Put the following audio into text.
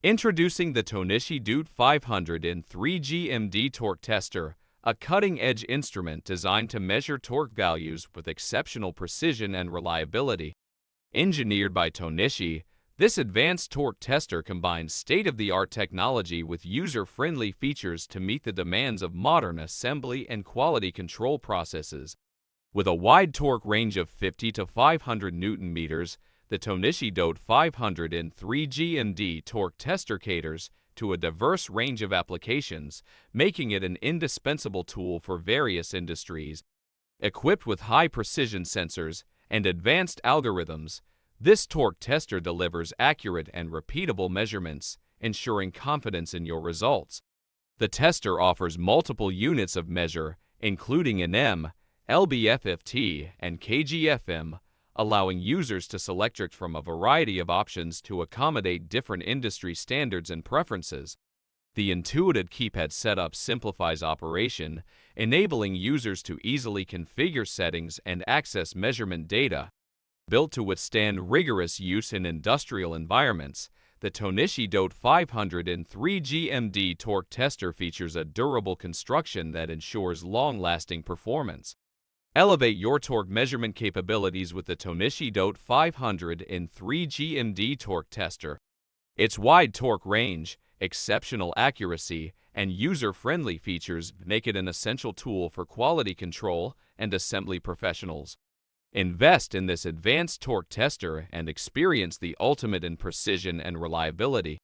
Introducing the Tohnichi DOTE500N3-G-MD Torque Tester, a cutting-edge instrument designed to measure torque values with exceptional precision and reliability. Engineered by Tohnichi, this advanced torque tester combines state-of-the-art technology with user-friendly features to meet the demands of modern assembly and quality control processes. With a wide torque range of 50 to 500 Newton meters, the Tohnichi DOTE500N3-G-MD Torque Tester caters to a diverse range of applications, making it an indispensable tool for various industries. Equipped with high-precision sensors and advanced algorithms, this torque tester delivers accurate and repeatable measurements, ensuring confidence in your results. The tester offers multiple units of measure, including Nm, lbFft, and kgfm, allowing users to select from a variety of options to accommodate different industry standards and preferences. The intuitive keypad setup simplifies operation, enabling users to easily configure settings and access measurement data. Built to withstand rigorous use in industrial environments, the Tohnichi DOTE500N3-G-MD Torque Tester features a durable construction that ensures long-lasting performance. Elevate your torque measurement capabilities with the Tohnichi DOTE500N3-G-MD Torque Tester. Its wide torque range, exceptional accuracy, and user-friendly features make it an essential tool for quality control and assembly professionals. Invest in this advanced torque tester and experience the ultimate in precision and reliability.